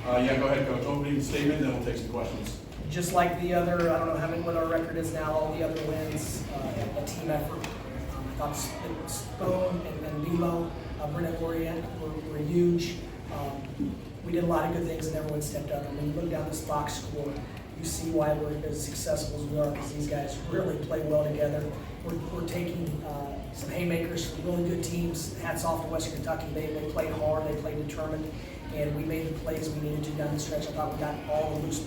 Yeah, go ahead, Coach. Opening statement, then we'll take some questions. Just like the other, I don't know what our record is now, all the other wins, a team effort. I thought Spoon and Nemo, Brennan Lorient were huge. We did a lot of good things and everyone stepped up. And when you look down this box score, you see why we're as successful as we are, because these guys really play well together. We're taking some haymakers from really good teams. Hats off to Western Kentucky. They played hard, they played determined, and we made the plays we needed to down the stretch. I thought we got all the loose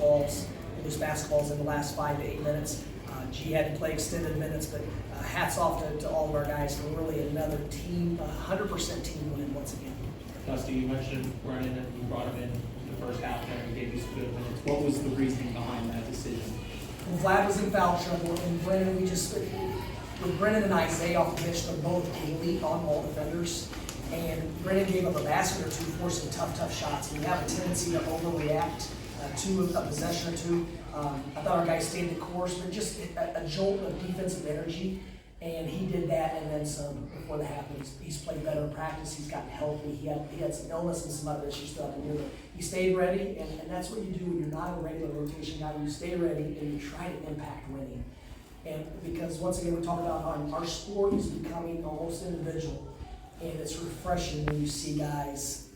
basketballs in the last 5 to 8 minutes. G had to play extended minutes, but hats off to all of our guys for really another team, 100% team win once again. Dusty, you mentioned Brennan and you brought him in the first half there and gave you some good minutes. What was the reasoning behind that decision? Well, Vlad was in foul trouble, and Brennan, with Brennan and Isaiah off the bench, they're both elite on-ball defenders. And Brennan gave up a basket or two, forcing tough shots. We have a tendency to overreact to a possession or two. I thought our guys stayed the course, but just a jolt of defensive energy. And he did that and then some before the half. He's played better in practice. He's gotten healthy. He had some illness and some other issues throughout the year. But he stayed ready, and that's what you do when you're not a regular rotation guy. You stay ready and you try to impact winning. And because once again, we talk about our sport is becoming almost individual, and it's refreshing when you see guys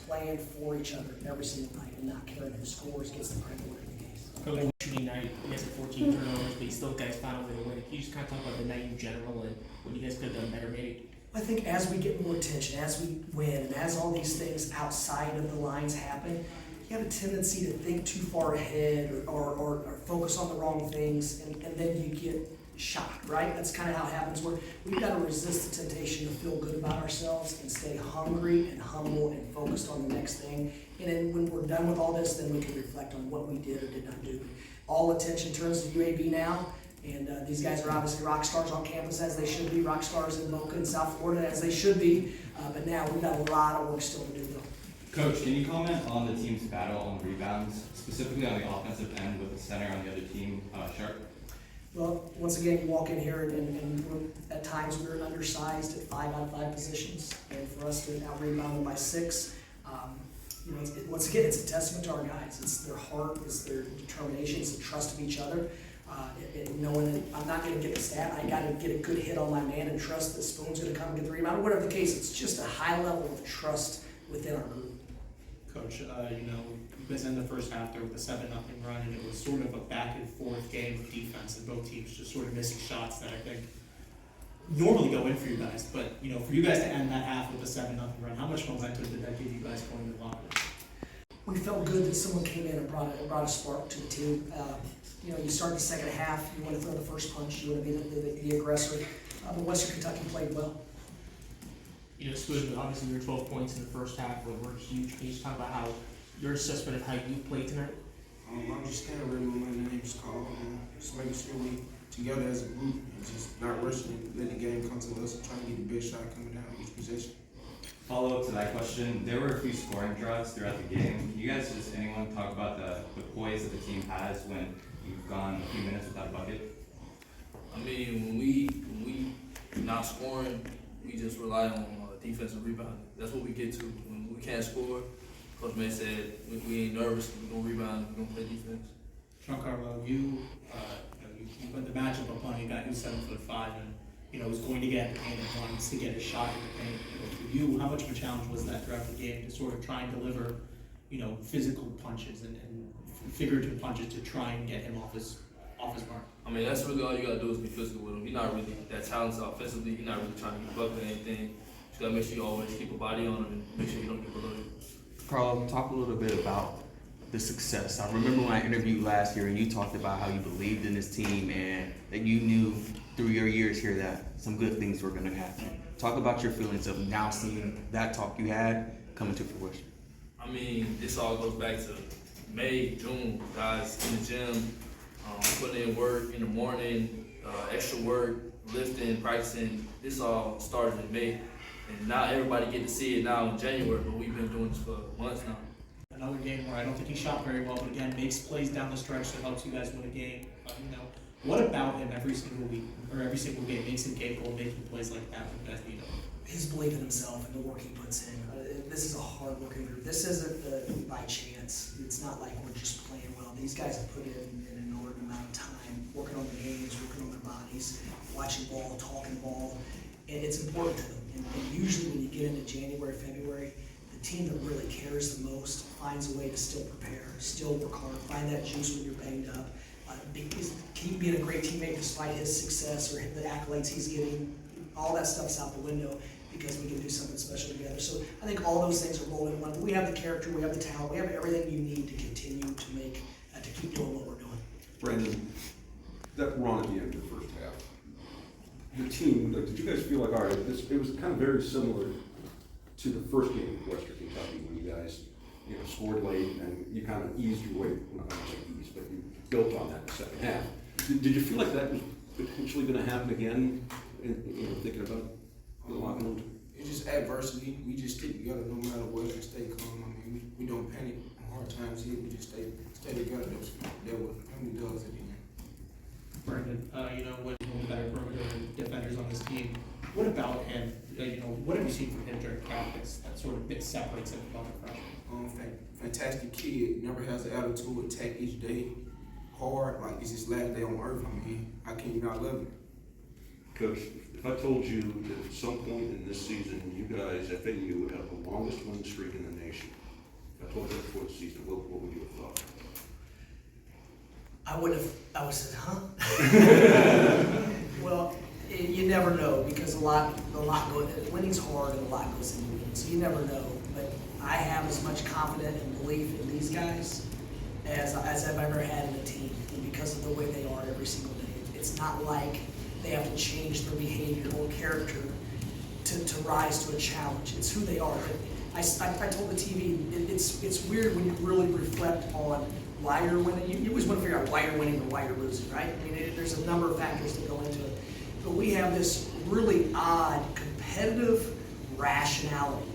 playing for each other every single night and not caring who scores, gets the credit, whatever the case. Coach, shooting night, you guys had 14 turnovers, but you still guys found a way to win. Can you just kind of talk about the night in general and what you guys could have done better maybe? I think as we get more attention, as we win, and as all these things outside of the lines happen, you have a tendency to think too far ahead or focus on the wrong things, and then you get shocked, right? That's kind of how it happens. We've got to resist the temptation to feel good about ourselves and stay hungry and humble and focused on the next thing. And then when we're done with all this, then we can reflect on what we did or did not do. All attention turns to UAB now, and these guys are obviously rock stars on campus, as they should be, rock stars in Boca and South Florida, as they should be. But now we've got a lot of work still to do, though. Coach, can you comment on the team's battle on rebounds, specifically on the offensive end with the center on the other team, Sharp? Well, once again, you walk in here and at times we're undersized at 5 out of 5 positions, and for us to out-rebound them by 6, once again, it's a testament to our guys. It's their heart, it's their determination, it's the trust of each other. Knowing that I'm not going to get the stat, I got to get a good hit on my man and trust that Spoon's going to come and get the rebound. Whatever the case, it's just a high level of trust within our group. Coach, you guys in the first half there with a 7-0 run, and it was sort of a back and forth game of defense, and both teams just sort of missing shots that I think normally go in for you guys. But for you guys to end that half with a 7-0 run, how much momentum did that give you guys going to the locker room? We felt good that someone came in and brought a spark to the team. You start the second half, you want to throw the first punch, you want to be the aggressor. But Western Kentucky played well. Spoon, obviously your 12 points in the first half were huge. Can you just talk about how your assessment of how you played tonight? I'm just kind of ready when my name's called, just making sure we together as a group and just not rushing and letting the game come to us and trying to get the best shot coming down each possession. Follow up to that question, there were a few scoring droughts throughout the game. Can you guys anyone talk about the poise that the team has when you've gone a few minutes without a bucket? I mean, when we not scoring, we just rely on defensive rebound. That's what we get to. When we can't score, Coach May said we ain't nervous. We're gonna rebound. We're gonna play defense. Giancarlo, you put the matchup upon a guy who's 7'5" and was going to get in the paint and wants to get a shot in the paint. For you, how much of a challenge was that throughout the game to sort of try and deliver, physical punches and figurative punches to try and get him off his mark? I mean, that's really all you gotta do is be physical with him. You're not really that talented offensively. You're not really trying to get bucket or anything. You gotta make sure you always keep a body on him and make sure you don't get below you. Carl, talk a little bit about the success. I remember when I interviewed last year and you talked about how you believed in this team and that you knew through your years here that some good things were going to happen. Talk about your feelings of now seeing that talk you had coming to fruition. I mean, this all goes back to May, June, guys in the gym, putting in work in the morning, extra work, lifting, practicing. This all started in May. And now everybody get to see it now in January, but we've been doing this for months now. Another game where I don't think he shot very well, but again, makes plays down the stretch that helps you guys win a game. What about him every single week or every single game makes him capable of making plays like that when you guys need him? His belief in himself and the work he puts in. this is a hard-working group. This isn't by chance. It's not like we're just playing well. These guys have put in an inordinate amount of time, working on the games, working on their bodies, watching ball, talking ball, and it's important to them. And usually when you get into January, February, the team that really cares the most finds a way to still prepare, still work hard, find that juice when you're banged up, keep being a great teammate despite his success or the accolades he's getting. All that stuff's out the window because we can do something special together. So I think all those things are rolled in one. We have the character, we have the talent, we have everything you need to continue to make, to keep doing what we're doing. Brandon, that run at the end of the first half, the team, like, did you guys feel like, all right, it was kind of very similar to the first game with Western Kentucky when you guys, scored late and you kind of eased your way, well, not like eased, but you built on that in the second half. Did you feel like that was potentially going to happen again, thinking about the locker room? It's just adversity. We just stick together no matter what and stay calm. I mean, we don't panic on hard times here. We just stay together. That was how many does at the end. Brandon, one of the better perimeter defenders on this team. What about him? What have you seen from him during practice that sort of separates him from other freshmen? Fantastic kid. Never has an attitude. Attack each day. Hard. Like it's his last day on earth. I mean, I can't not love it. Coach, if I told you that at some point in this season, you guys, FAU, would have the longest winning streak in the nation, if I told you that before the season, what would you have thought? I would have said, huh? Well, you never know because a lot goes, winning's hard and a lot goes into winning, so you never know. But I have as much confidence and belief in these guys as I've ever had in a team, and because of the way they are every single day. It's not like they have to change their behavior or character to rise to a challenge. It's who they are. I told the TV, it's weird when you really reflect on why you're winning. You always want to figure out why you're winning or why you're losing, right? I mean, there's a number of factors that go into it. But we have this really odd, competitive rationality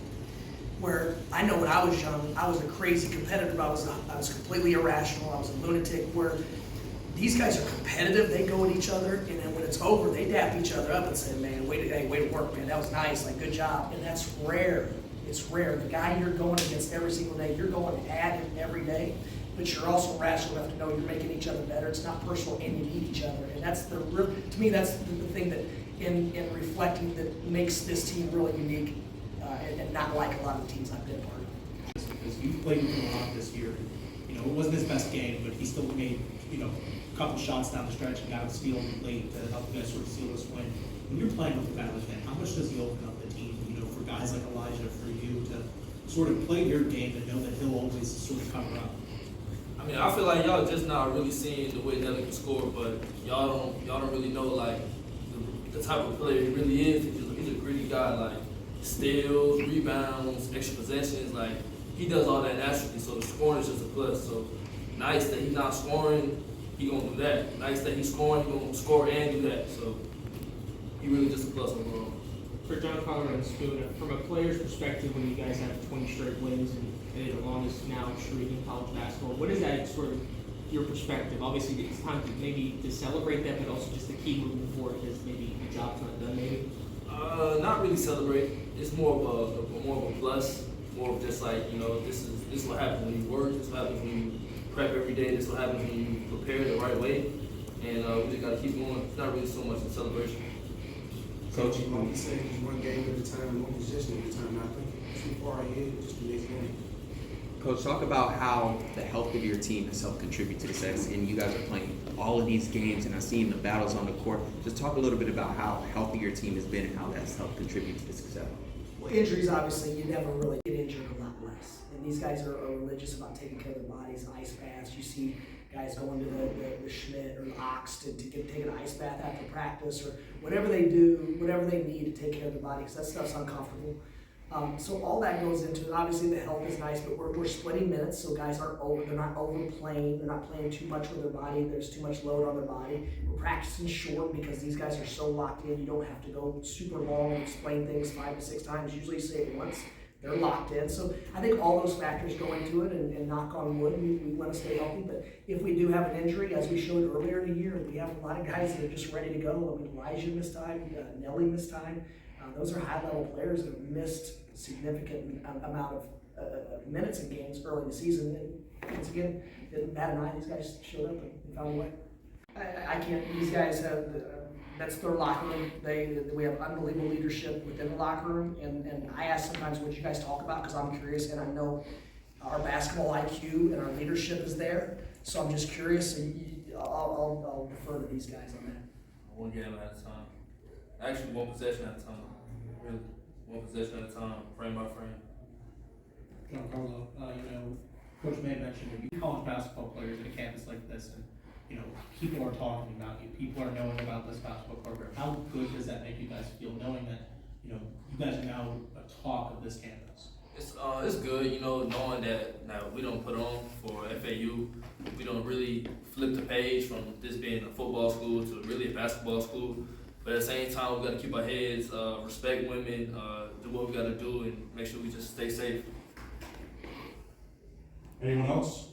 where I know when I was young, I was a crazy competitor. I was completely irrational. I was a lunatic. Where these guys are competitive. They go at each other, and then when it's over, they dap each other up and say, "Man, way to work, man. That was nice. Like, good job." And that's rare. It's rare. The guy you're going against every single day, you're going at him every day, but you're also rational enough to know you're making each other better. It's not personal, and you need each other. And that's to me, that's the thing that in reflecting that makes this team really unique, and not like a lot of the teams I've been a part of. Because you played with him a lot this year. It wasn't his best game, but he still made, a couple shots down the stretch and got a steal late to help you guys sort of seal this win. When you're playing with the guy like that, how much does he open up the team, for guys like Elijah, for you to sort of play your game and know that he'll always sort of cover up? I mean, I feel like y'all just not really seeing the way Nelly can score, but y'all don't really know like the type of player he really is. He's a gritty guy, like steals, rebounds, extra possessions, like he does all that naturally. So the scoring is just a plus. So nice that he's not scoring, he gonna do that. Nice that he's scoring, he gonna score and do that. So he really just a plus overall. For John Collar and Spoon, from a player's perspective, when you guys have 20 straight wins and the longest now streak in college basketball, what is that sort of your perspective? Obviously, it's time to maybe to celebrate that, but also just to keep moving forward because maybe your job's not done. Maybe. Not really celebrate. It's more of a plus. More of just like this is what happens when you work. This is what happens when you prep every day. This is what happens when you prepare the right way. And we just gotta keep going. It's not really so much a celebration. Coach, you want to say one game at a time, one possession at a time, not thinking too far ahead, just the next game. Coach, talk about how the health of your team has helped contribute to the success, and you guys are playing all of these games, and I've seen the battles on the court. Just talk a little bit about how healthy your team has been and how that's helped contribute to the success. Well, injuries, obviously, you never really get injured a lot less. And these guys are religious about taking care of their bodies, ice baths. You see guys going to the Schmidt or the Ox to take an ice bath after practice or whatever they do, whatever they need to take care of their body, because that stuff's uncomfortable. So all that goes into it. Obviously, the health is nice, but we're splitting minutes, so guys aren't they're not overplaying, they're not playing too much with their body, there's too much load on their body. We're practicing short because these guys are so locked in, you don't have to go super long and explain things 5 to 6 times, usually you say it once. They're locked in. So I think all those factors go into it, and knock on wood, we want to stay healthy. But if we do have an injury, as we showed earlier in the year, we have a lot of guys that are just ready to go. I mean, Elijah missed time, Nelly missed time. Those are high-level players that have missed significant amount of minutes in games early in the season. And once again, didn't bat an eye. These guys showed up and found a way. I can't. These guys have. That's their locker room. We have unbelievable leadership within the locker room. And I ask sometimes what you guys talk about because I'm curious, and I know our basketball IQ and our leadership is there. So I'm just curious. I'll defer to these guys on that. One game at a time. Actually, one possession at a time. Really, one possession at a time, frame by frame. Giancarlo, Coach May mentioned that you college basketball players at a campus like this, and people are talking about you, people are knowing about this basketball program. How good does that make you guys feel, knowing that you guys are now a talk of this campus? It's good, knowing that we don't put on for FAU. We don't really flip the page from this being a football school to really a basketball school. But at the same time, we got to keep our heads, respect women, do what we got to do, and make sure we just stay safe. Anyone else?